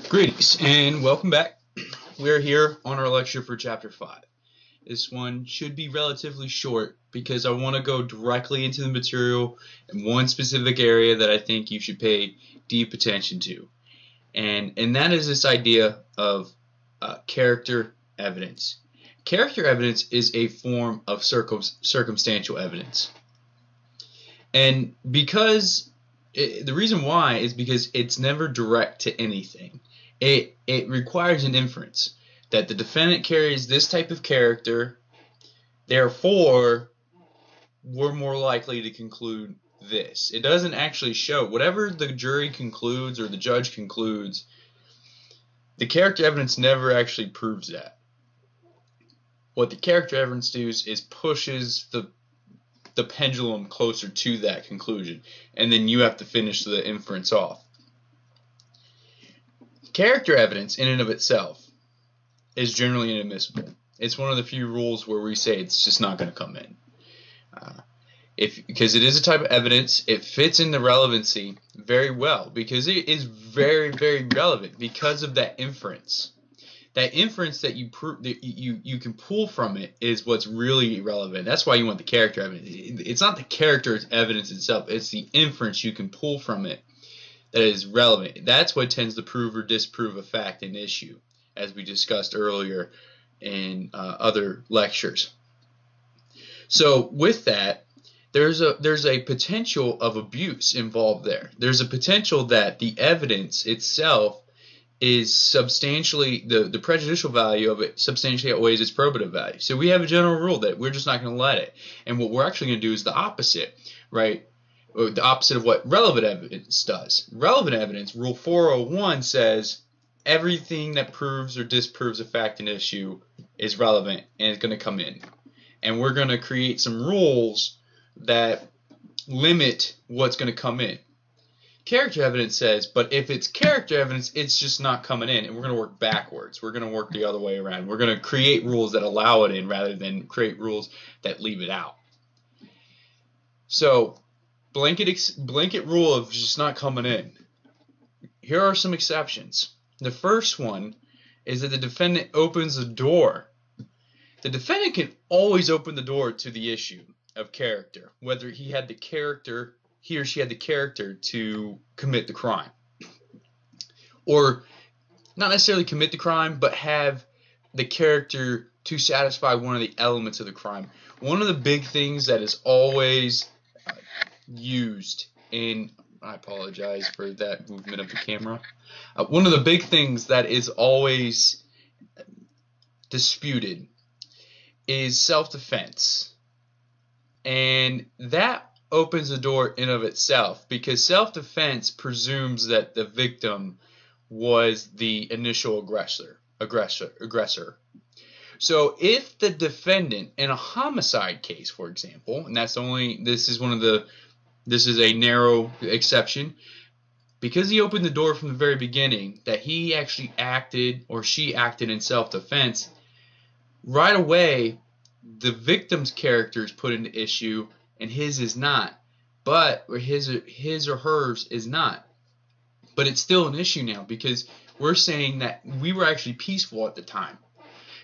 Greetings and welcome back. We're here on our lecture for Chapter 5. This one should be relatively short because I want to go directly into the material in one specific area that I think you should pay deep attention to. And that is this idea of character evidence. Character evidence is a form of circumstantial evidence. And the reason why is because it's never direct to anything. It requires an inference that the defendant carries this type of character, therefore we're more likely to conclude this. It doesn't actually show. Whatever the jury concludes or the judge concludes, the character evidence never actually proves that. What the character evidence does is pushes the pendulum closer to that conclusion, and then you have to finish the inference off. Character evidence in and of itself is generally inadmissible. It's one of the few rules where we say it's just not going to come in. Because it is a type of evidence, it fits in the relevancy very well because it is very, very relevant because of that inference. That inference that you can pull from it is what's really relevant. That's why you want the character evidence. It's not the character evidence itself, it's the inference you can pull from it that is relevant. That's what tends to prove or disprove a fact and issue, as we discussed earlier in other lectures. So with that, there's a potential of abuse involved there. There's a potential that the evidence itself is substantially, the prejudicial value of it substantially outweighs its probative value. So we have a general rule that we're just not going to let it. And what we're actually going to do is the opposite, right? The opposite of what relevant evidence does. Relevant evidence, Rule 401, says everything that proves or disproves a fact and issue is relevant and it's going to come in. And we're going to create some rules that limit what's going to come in. Character evidence says, but if it's character evidence, it's just not coming in, and we're going to work backwards. We're going to work the other way around. We're going to create rules that allow it in rather than create rules that leave it out. So, blanket rule of just not coming in. Here are some exceptions. The first one is that the defendant opens the door. The defendant can always open the door to the issue of character, whether he or she had the character to commit the crime. Or not necessarily commit the crime, but have the character to satisfy one of the elements of the crime. One of the big things that is always used in, I apologize for that movement of the camera. One of the big things that is always disputed is self-defense. And that opens the door in of itself because self-defense presumes that the victim was the initial aggressor. So if the defendant in a homicide case, for example, and this is a narrow exception, because he opened the door from the very beginning that he actually acted or she acted in self-defense, right away the victim's character is put into issue and his is not, or his or hers is not. But it's still an issue now because we're saying that we were actually peaceful at the time.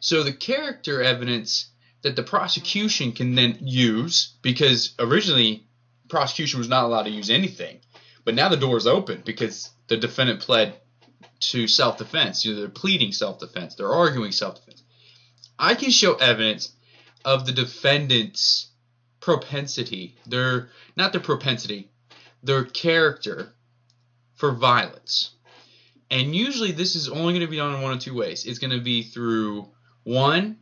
So the character evidence that the prosecution can then use, because originally prosecution was not allowed to use anything, but now the door is open because the defendant pled to self-defense. They're pleading self-defense. They're arguing self-defense. I can show evidence of the defendant's propensity, their character for violence. And usually this is only going to be done in one of two ways. It's going to be through, one,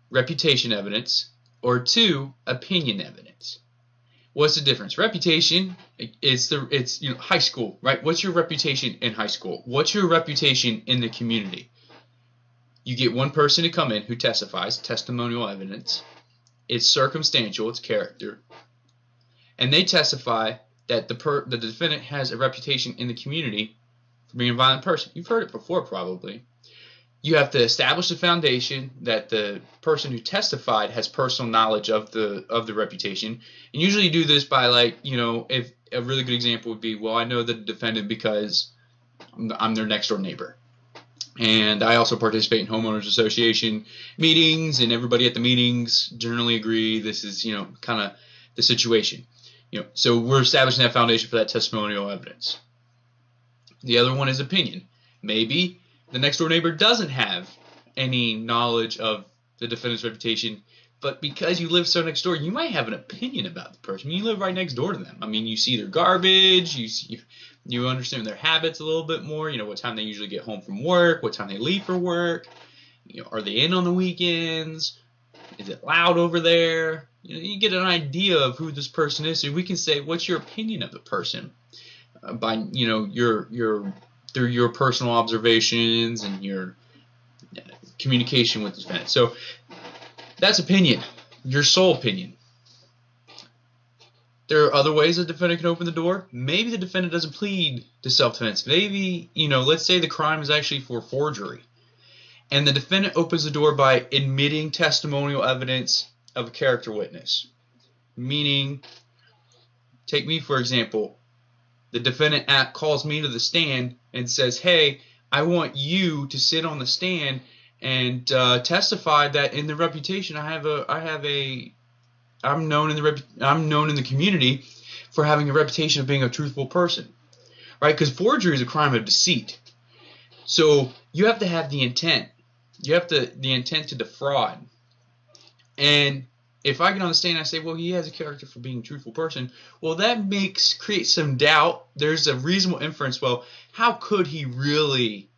reputation evidence, or two, opinion evidence. What's the difference? Reputation, it's high school, right? What's your reputation in high school? What's your reputation in the community? You get one person to come in who testifies, testimonial evidence. It's circumstantial, it's character. And they testify that the defendant has a reputation in the community for being a violent person. You've heard it before probably. You have to establish the foundation that the person who testified has personal knowledge of the reputation. And usually you do this by if a really good example would be, well, I know the defendant because I'm their next door neighbor. And I also participate in homeowners association meetings, and everybody at the meetings generally agree this is, kind of the situation. So we're establishing that foundation for that testimonial evidence. The other one is opinion. Maybe the next door neighbor doesn't have any knowledge of the defendant's reputation, but because you live so next door, you might have an opinion about the person. You live right next door to them. I mean, you see their garbage, you understand their habits a little bit more, what time they usually get home from work, what time they leave for work, are they in on the weekends, is it loud over there? You get an idea of who this person is, so we can say, what's your opinion of the person? By, through your personal observations and your communication with the defendant. So that's opinion, your sole opinion. There are other ways a defendant can open the door. Maybe the defendant doesn't plead to self-defense. Maybe, let's say the crime is actually for forgery, and the defendant opens the door by admitting testimonial evidence of a character witness. Meaning, take me for example, the defendant calls me to the stand and says, hey, I want you to sit on the stand and testify that in the reputation I'm known in the community for having a reputation of being a truthful person, right? Because forgery is a crime of deceit. So you have to have the intent. You have the intent to defraud. And if I get on the stand and I say, well, he has a character for being a truthful person, well, that creates some doubt. There's a reasonable inference. Well, how could he really,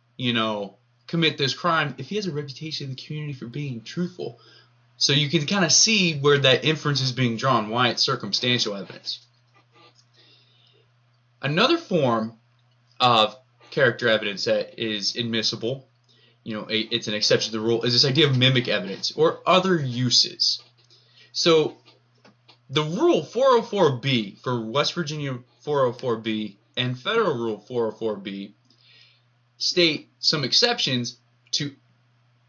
commit this crime if he has a reputation in the community for being truthful? So you can kind of see where that inference is being drawn, why it's circumstantial evidence. Another form of character evidence that is admissible, it's an exception to the rule, is this idea of mimic evidence or other uses. So the rule 404B for West Virginia 404B and Federal Rule 404B state some exceptions to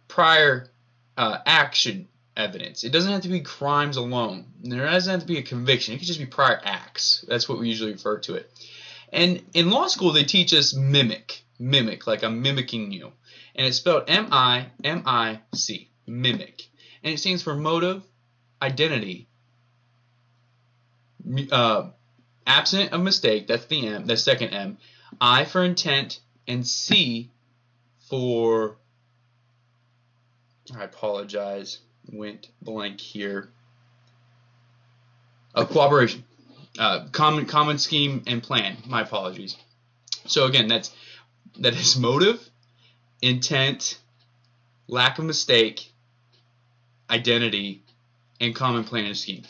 prior action evidence. It doesn't have to be crimes alone. There doesn't have to be a conviction. It could just be prior acts. That's what we usually refer to it. And in law school, they teach us mimic, like I'm mimicking you. And it's spelled M-I-M-I-C, mimic. And it stands for motive, identity, absent of mistake, that's the M, that's second M, I for intent, and C for, I apologize, went blank here, cooperation, common scheme and plan, my apologies. So again, that is motive, intent, lack of mistake, identity, and common plan and scheme.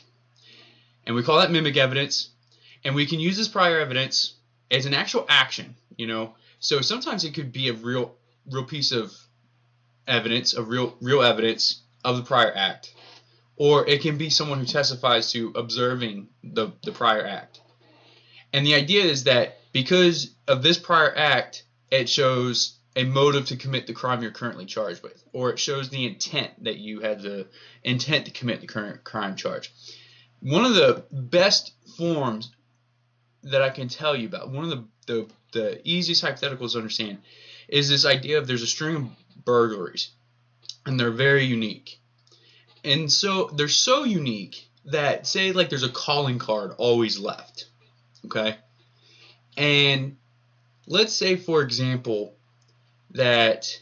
And we call that mimic evidence, and we can use this prior evidence as an actual action, So sometimes it could be a real piece of evidence, real evidence of the prior act, or it can be someone who testifies to observing the prior act. And the idea is that because of this prior act, it shows a motive to commit the crime you're currently charged with, or it shows the intent that you had the intent to commit the current crime charge. One of the best forms that I can tell you about, one of the easiest hypotheticals to understand, is this idea of there's a string of burglaries, and they're very unique. And so they're so unique that, say, like there's a calling card always left, okay? And let's say, for example, that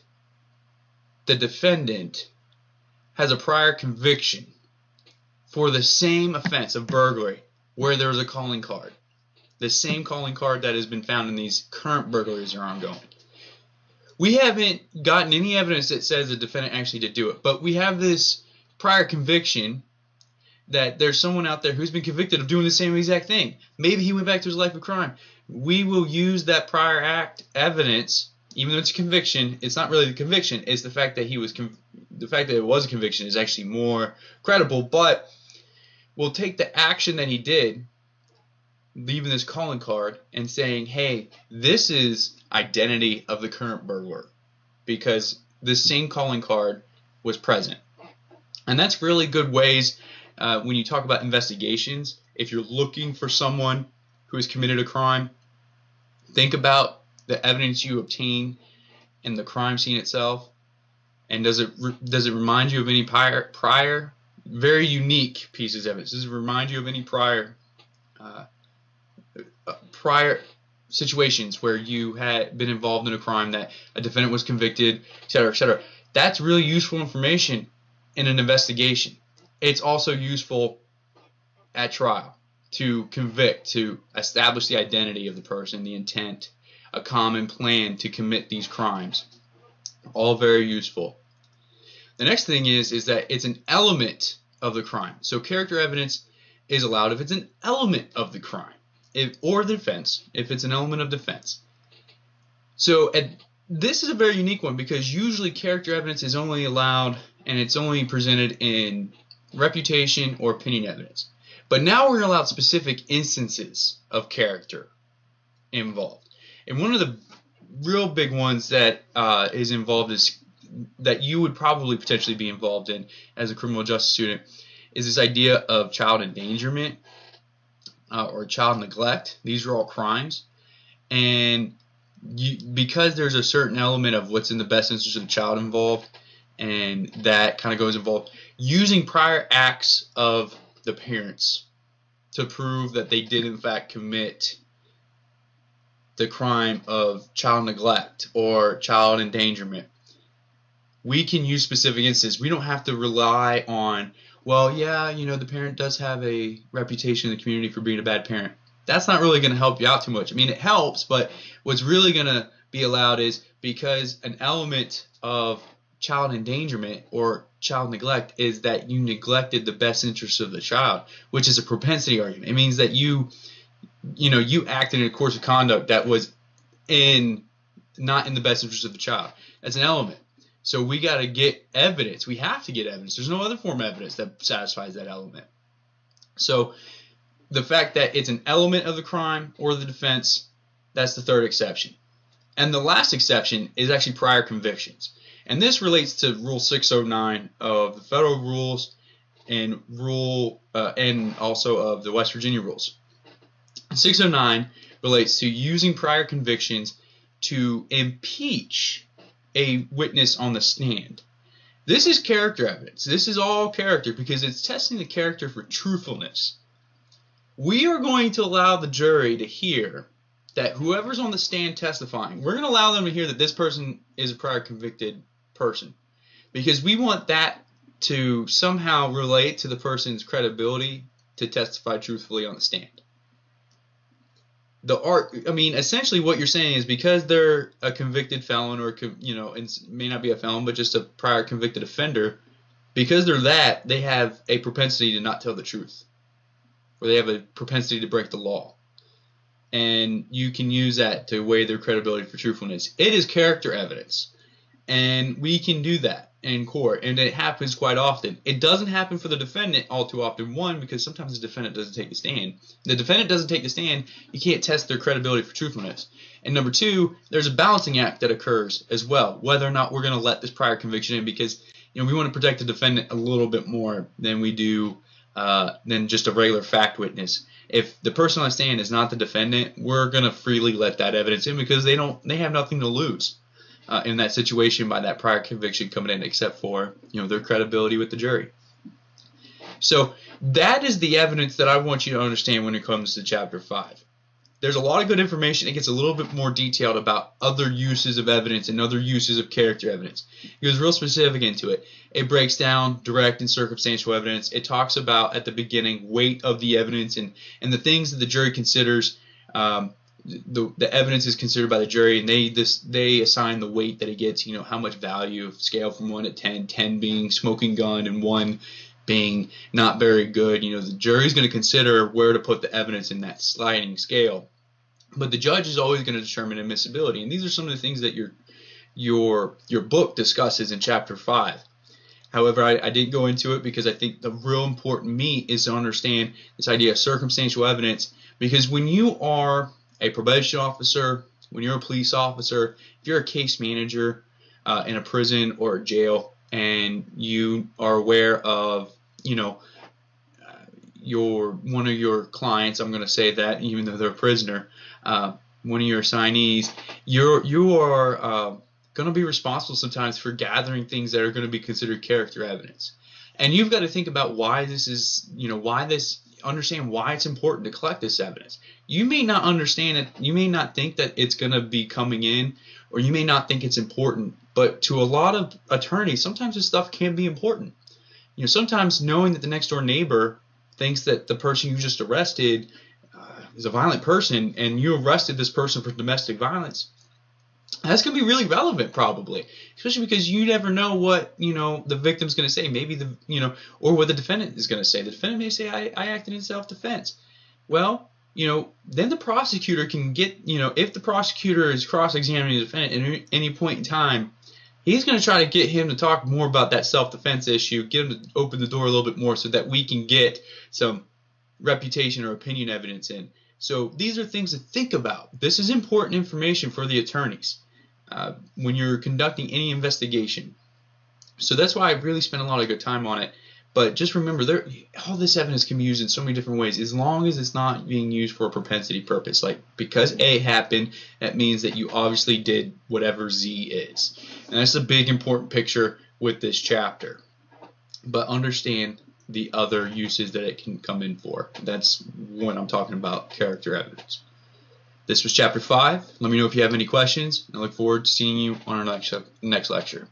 the defendant has a prior conviction for the same offense of burglary where there was a calling card. The same calling card that has been found in these current burglaries are ongoing. We haven't gotten any evidence that says the defendant actually did do it, but we have this prior conviction that there's someone out there who's been convicted of doing the same exact thing. Maybe he went back to his life of crime. We will use that prior act evidence, even though it's a conviction. It's not really the conviction. It's the fact that the fact that it was a conviction is actually more credible. But we'll take the action that he did, leaving this calling card and saying, hey, this is identity of the current burglar because this same calling card was present. And that's really good ways when you talk about investigations. If you're looking for someone who has committed a crime, think about the evidence you obtain in the crime scene itself? And does it remind you of any prior very unique pieces of evidence? Does it remind you of any uh, prior situations where you had been involved in a crime that a defendant was convicted, et cetera, et cetera? That's really useful information in an investigation. It's also useful at trial to convict, to establish the identity of the person, the intent, a common plan to commit these crimes. All very useful. The next thing is that it's an element of the crime. So character evidence is allowed if it's an element of the crime, or the defense, if it's an element of defense. So this is a very unique one because usually character evidence is only allowed and it's only presented in reputation or opinion evidence. But now we're allowed specific instances of character involved. And one of the real big ones that is involved is that you would probably potentially be involved in as a criminal justice student is this idea of child endangerment or child neglect. These are all crimes. And because there's a certain element of what's in the best interest of the child involved, and that kind of goes involved, using prior acts of the parents to prove that they did in fact commit the crime of child neglect or child endangerment. We can use specific instances. We don't have to rely on, well, yeah, the parent does have a reputation in the community for being a bad parent. That's not really going to help you out too much. I mean, it helps, but what's really going to be allowed is because an element of child endangerment or child neglect is that you neglected the best interests of the child, which is a propensity argument. It means that you acted in a course of conduct that was not in the best interest of the child. That's an element. So we got to get evidence. We have to get evidence. There's no other form of evidence that satisfies that element. So the fact that it's an element of the crime or the defense, that's the third exception. And the last exception is actually prior convictions. And this relates to Rule 609 of the federal rules and and also of the West Virginia rules. 609 relates to using prior convictions to impeach a witness on the stand. This is character evidence. This is all character because it's testing the character for truthfulness. We are going to allow the jury to hear that whoever's on the stand testifying, we're going to allow them to hear that this person is a prior convicted person because we want that to somehow relate to the person's credibility to testify truthfully on the stand. Essentially what you're saying is because they're a convicted felon or, and may not be a felon, but just a prior convicted offender, because they're that, they have a propensity to not tell the truth. Or they have a propensity to break the law. And you can use that to weigh their credibility for truthfulness. It is character evidence. And we can do that in court, and it happens quite often. It doesn't happen for the defendant all too often. One, because sometimes the defendant doesn't take the stand. The defendant doesn't take the stand, you can't test their credibility for truthfulness. And number two, there's a balancing act that occurs as well, whether or not we're going to let this prior conviction in, because we want to protect the defendant a little bit more than we do than just a regular fact witness. If the person on the stand is not the defendant, we're going to freely let that evidence in because they have nothing to lose in that situation by that prior conviction coming in, except for their credibility with the jury. So that is the evidence that I want you to understand when it comes to Chapter 5. There's a lot of good information. It gets a little bit more detailed about other uses of evidence and other uses of character evidence. It goes real specific into it. It breaks down direct and circumstantial evidence. It talks about, at the beginning, weight of the evidence and the things that the jury considers. The evidence is considered by the jury, and they assign the weight that it gets. How much value, scale from 1 to 10, 10 being smoking gun and 1 being not very good. The jury's going to consider where to put the evidence in that sliding scale. But the judge is always going to determine admissibility, and these are some of the things that your book discusses in Chapter 5. However, I didn't go into it because I think the real important meat is to understand this idea of circumstantial evidence, because when you are a probation officer, when you're a police officer, if you're a case manager in a prison or a jail, and you are aware of, one of your clients, I'm going to say that even though they're a prisoner, one of your assignees, you are going to be responsible sometimes for gathering things that are going to be considered character evidence. And you've got to think about why this is, understand why it's important to collect this evidence. You may not understand it, you may not think that it's going to be coming in, or you may not think it's important, but to a lot of attorneys, sometimes this stuff can be important. Sometimes knowing that the next door neighbor thinks that the person you just arrested is a violent person, and you arrested this person for domestic violence, that's going to be really relevant, probably, especially because you never know what the victim's going to say. Maybe or what the defendant is going to say. The defendant may say, "I acted in self-defense." Well, then the prosecutor can get, if the prosecutor is cross-examining the defendant at any point in time, he's going to try to get him to talk more about that self-defense issue, get him to open the door a little bit more so that we can get some reputation or opinion evidence in. So these are things to think about. This is important information for the attorneys when you're conducting any investigation. So that's why I've really spent a lot of good time on it. But just remember, all this evidence can be used in so many different ways, as long as it's not being used for a propensity purpose. Like, because A happened, that means that you obviously did whatever Z is. And that's a big important picture with this chapter. But understand the other uses that it can come in for. That's when I'm talking about character evidence. This was Chapter 5. Let me know if you have any questions. I look forward to seeing you on our next lecture.